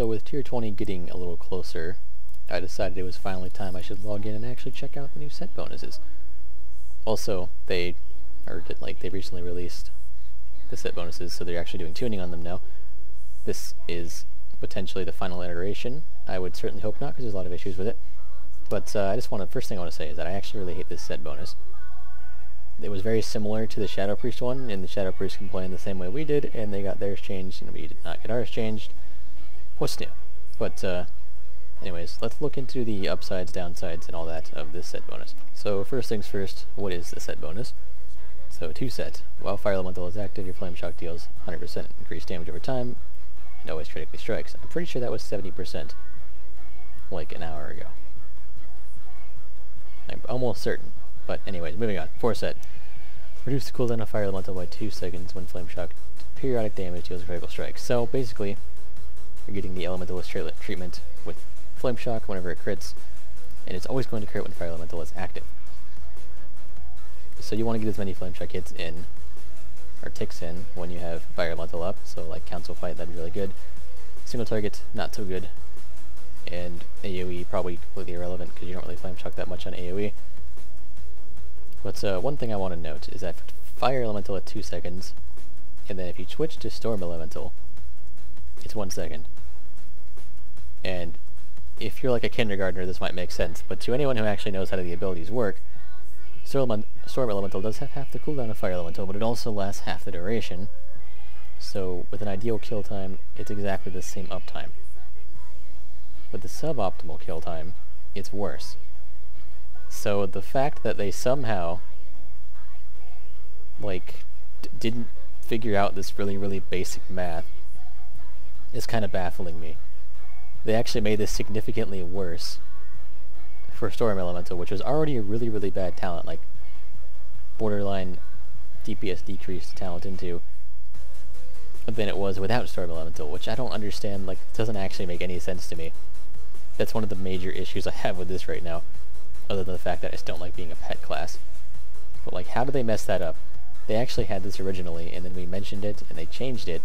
So with tier 20 getting a little closer, I decided it was finally time I should log in and actually check out the new set bonuses. Also, they recently released the set bonuses, so they're actually doing tuning on them now. This is potentially the final iteration. I would certainly hope not, because there's a lot of issues with it. But first thing I want to say is that I actually really hate this set bonus. It was very similar to the Shadow Priest one, and the Shadow Priest complained the same way we did, and they got theirs changed, and we did not get ours changed. What's new? But, anyways, let's look into the upsides, downsides, and all that of this set bonus. So, first things first, what is the set bonus? So, 2 set. While Fire Elemental is active, your Flame Shock deals 100% increased damage over time, and always critically strikes. I'm pretty sure that was 70%, like an hour ago. I'm almost certain. But anyways, moving on. 4 set. Reduce the cooldown of Fire Elemental by 2 seconds when Flame Shock periodic damage deals critical strikes. So basically, you're getting the Elementalist treatment with Flame Shock whenever it crits, and it's always going to crit when Fire Elemental is active. So you want to get as many Flame Shock hits in, or ticks in, when you have Fire Elemental up. So like Council Fight, that'd be really good. Single target, not so good. And AoE, probably completely irrelevant, because you don't really Flame Shock that much on AoE. But one thing I want to note is that for Fire Elemental at 2 seconds, and then if you switch to Storm Elemental, it's 1 second. And if you're like a kindergartner, this might make sense, but to anyone who actually knows how the abilities work, Storm Elemental does have half the cooldown of Fire Elemental, but it also lasts half the duration. So with an ideal kill time, it's exactly the same uptime. With the suboptimal kill time, it's worse. So the fact that they somehow, didn't figure out this really, really basic math is kind of baffling me. They actually made this significantly worse for Storm Elemental, which was already a really, really bad talent, like borderline DPS decreased talent into, than it was without Storm Elemental, which I don't understand, doesn't actually make any sense to me. That's one of the major issues I have with this right now. Other than the fact that I just don't like being a pet class. But how did they mess that up? They actually had this originally, and then we mentioned it, and they changed it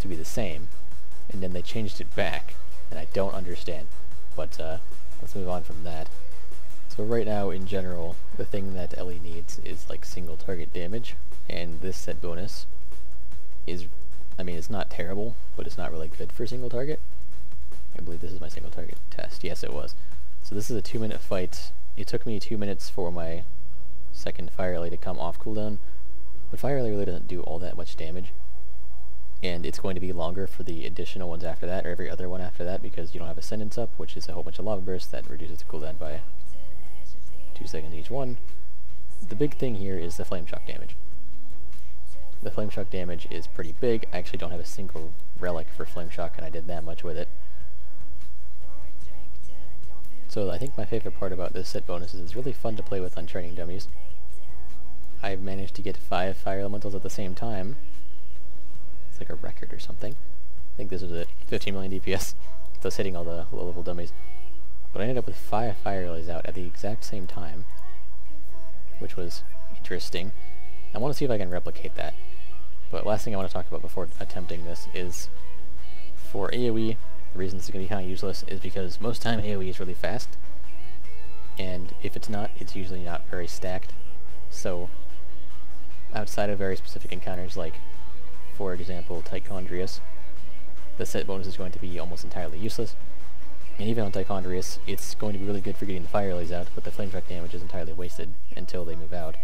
to be the same, and then they changed it back, and I don't understand. But let's move on from that. So right now, in general, the thing that Ellie needs is single target damage, and this set bonus is, it's not terrible, but it's not really good for single target. I believe this is my single target test. Yes, it was. So this is a 2-minute fight. It took me 2 minutes for my second Fire Ellie to come off cooldown, but Fire Ellie really doesn't do all that much damage, and it's going to be longer for the additional ones after that, or every other one after that, because you don't have Ascendance up, which is a whole bunch of Lava Bursts that reduces the cooldown by 2 seconds each one. The big thing here is the Flame Shock damage. The Flame Shock damage is pretty big. I actually don't have a single relic for Flame Shock, and I did that much with it. So I think my favorite part about this set bonus is it's really fun to play with on training dummies. I've managed to get 5 Fire Elementals at the same time. It's like a record or something. I think this was at 15 million DPS, thus hitting all the low-level dummies. But I ended up with 5 Fire Lilies out at the exact same time, which was interesting. I want to see if I can replicate that. But last thing I want to talk about before attempting this is, for AoE, the reason this is going to be kind of useless is because most time AoE is really fast, and if it's not, it's usually not very stacked. So, outside of very specific encounters, like, for example, Tichondrius, the set bonus is going to be almost entirely useless. And even on Tichondrius, it's going to be really good for getting the Fire Lilies out, but the Flame Shock damage is entirely wasted until they move out.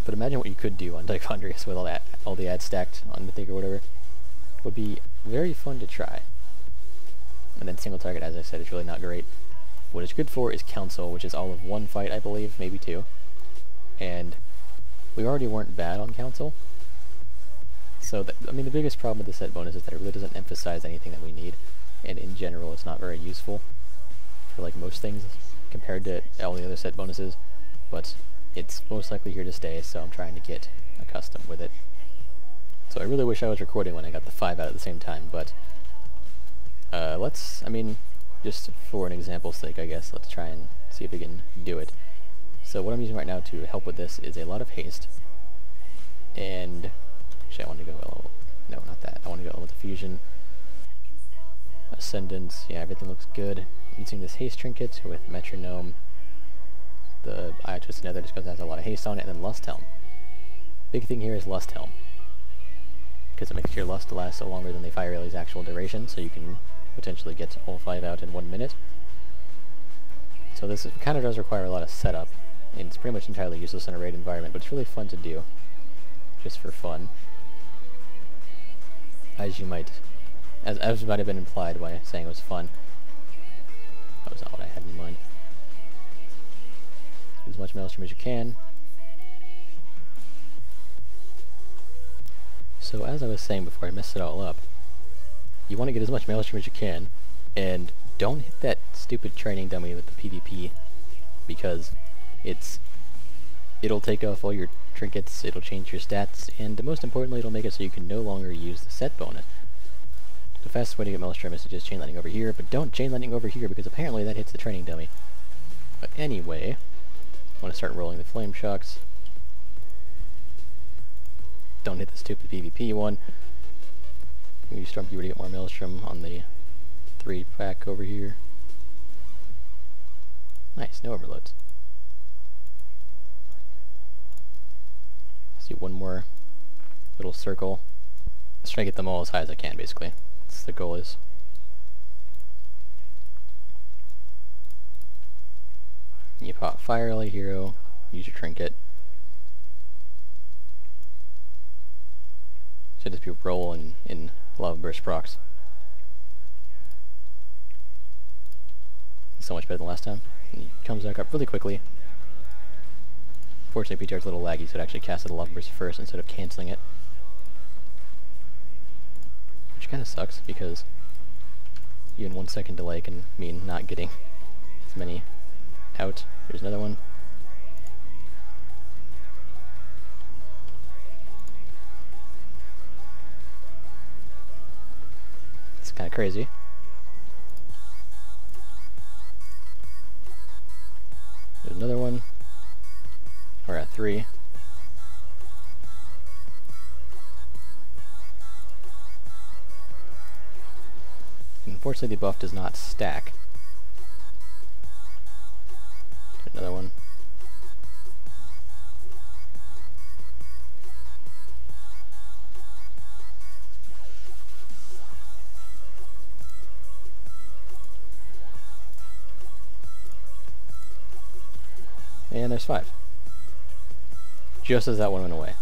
But imagine what you could do on Tichondrius with all the ads stacked on Mythic or whatever. Would be very fun to try. And then single target, as I said, is really not great. What it's good for is Council, which is all of 1 fight, I believe, maybe 2. And we already weren't bad on Council. So, the biggest problem with the set bonus is that it really doesn't emphasize anything that we need. And in general, it's not very useful for most things compared to all the other set bonuses. But it's most likely here to stay, so I'm trying to get accustomed with it. So I really wish I was recording when I got the 5 out at the same time, but just for an example's sake, I guess, let's try and see if we can do it. So what I'm using right now to help with this is a lot of haste, and actually I want to go no, not that. I want to go with the fusion, Ascendance, yeah, everything looks good. Using this haste trinket with metronome. The Eye Twist Nether just because it has a lot of haste on it, and then Lust Helm. Big thing here is Lust Helm, because it makes your Lust last so longer than the Fire Rally's actual duration, so you can potentially get all 5 out in 1 minute. So this kind of does require a lot of setup, and it's pretty much entirely useless in a raid environment, but it's really fun to do, just for fun. As might have been implied by saying it was fun. That was not what I had in mind. Do as much Maelstrom as you can. So as I was saying before I messed it all up, you want to get as much Maelstrom as you can, and don't hit that stupid training dummy with the PvP, because it'll take off all your trinkets, it'll change your stats, and most importantly it'll make it so you can no longer use the set bonus. The fastest way to get Maelstrom is to just chain lightning over here, but don't chain lightning over here because apparently that hits the training dummy. But anyway, I want to start rolling the flame shocks. Don't hit the stupid PvP one. Use Stormkeeper to get more Maelstrom on the 3-pack over here. Nice, no overloads. Let's do one more little circle. Let's try to get them all as high as I can, basically. That's the goal is. You pop Fire Rally Hero, use your trinket. Should just be roll in Lava Burst procs. So much better than last time. And he comes back up really quickly. Fortunately, PTR's a little laggy, so it actually casted the Lava Burst first instead of cancelling it. Which kind of sucks, because even 1 second delay can mean not getting as many out. There's another one. It's kind of crazy. There's another one. We're at 3. Unfortunately, the buff does not stack. There's another one. And there's 5. Just as that one went away.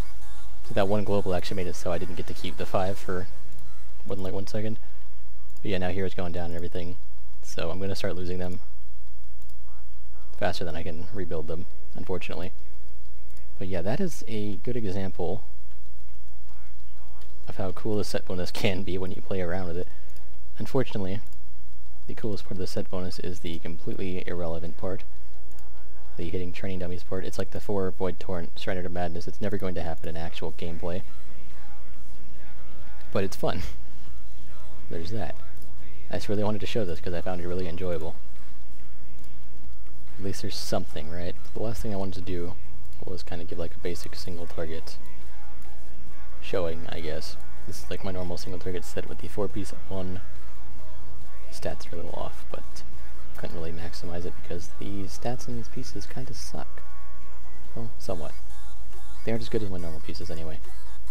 So that one global actually made it so I didn't get to keep the 5 for like 1 second. But yeah, now hero's going down and everything. So I'm going to start losing them faster than I can rebuild them, unfortunately. But yeah, that is a good example of how cool the set bonus can be when you play around with it. Unfortunately, the coolest part of the set bonus is the completely irrelevant part. The hitting training dummies part. It's like the 4 Void Torrent Surrender to Madness. It's never going to happen in actual gameplay. But it's fun. There's that. I just really wanted to show this because I found it really enjoyable. At least there's something, right? The last thing I wanted to do was kind of give like a basic single target showing, I guess. This is like my normal single target set with the 4-piece 1. Stats are a little off, but couldn't really maximize it because the stats in these pieces kind of suck. Well, somewhat. They aren't as good as my normal pieces anyway.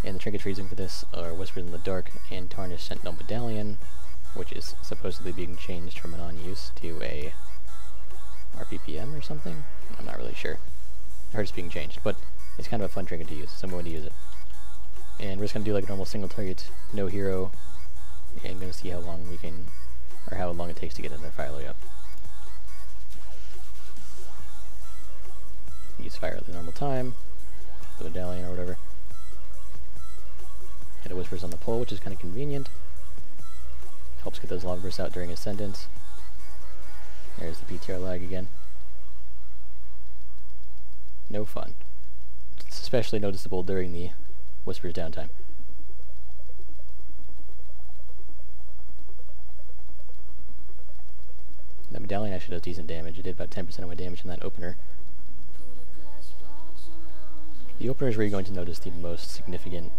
And the trinkets we're using for this are Whispers in the Dark and Tarnished Sentinel Medallion, which is supposedly being changed from a non-use to a RPPM or something? I'm not really sure. I heard it's being changed, but it's kind of a fun trinket to use, so I'm going to use it. And we're just going to do like a normal single target, no hero, and I'm going to see how long we can, or how long it takes to get another Fire Rally up. Use Fire at the normal time, the medallion or whatever. Get a Whispers on the pole, which is kind of convenient. Helps get those lava bursts out during Ascendance. There's the PTR lag again. No fun. It's especially noticeable during the Whispers downtime. That medallion actually does decent damage. It did about 10% of my damage in that opener. The opener is where you're going to notice the most significant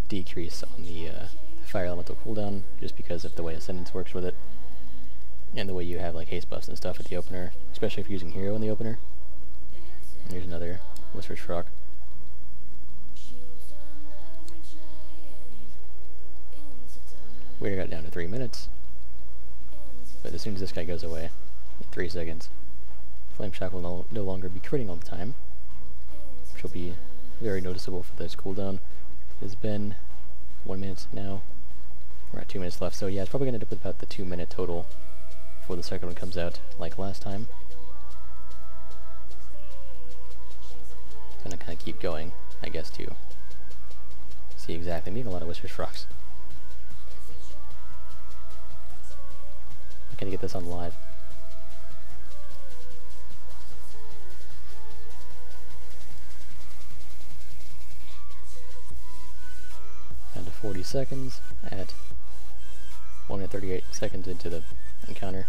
decrease on the fire elemental cooldown, just because of the way Ascendance works with it, and the way you have like haste buffs and stuff at the opener, especially if you're using hero in the opener. And here's another Whisper's Frog. We already got down to 3 minutes, but as soon as this guy goes away, in 3 seconds, Flame Shock will no longer be critting all the time, which will be very noticeable for this cooldown. It has been 1 minute now. We're at 2 minutes left, so yeah, it's probably going to end up with about the 2 minute total before the second one comes out, like last time. Gonna kind of keep going, I guess, to see exactly. I'm eating a lot of Whisper's Frogs. I'm gonna get this on live. Down to 40 seconds at 1 minute 38 seconds into the encounter.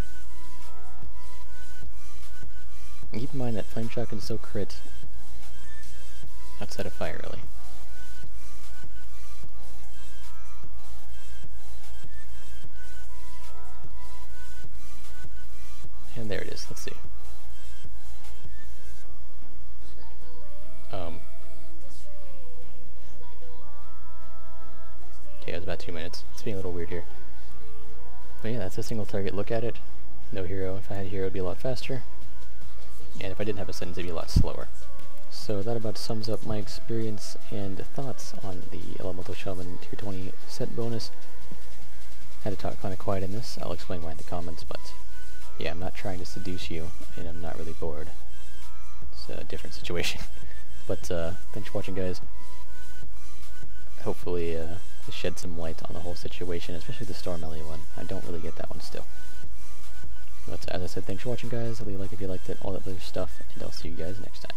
And keep in mind that Flame Shock can still crit outside of fire, really. And there it is. Let's see. Okay, it was about 2 minutes. It's being a little weird here. But yeah, that's a single target look at it. No hero. If I had a hero, it would be a lot faster. And if I didn't have Ascendance, it would be a lot slower. So that about sums up my experience and thoughts on the Elemental Shaman Tier 20 set bonus. Had to talk kind of quiet in this. I'll explain why in the comments, but yeah, I'm not trying to seduce you, and I'm not really bored. It's a different situation. But thanks for watching, guys. Hopefully this shed some light on the whole situation, especially the Storm Ellie one. I don't really get that one still. But as I said, thanks for watching, guys. Leave a like if you liked it, all that other stuff, and I'll see you guys next time.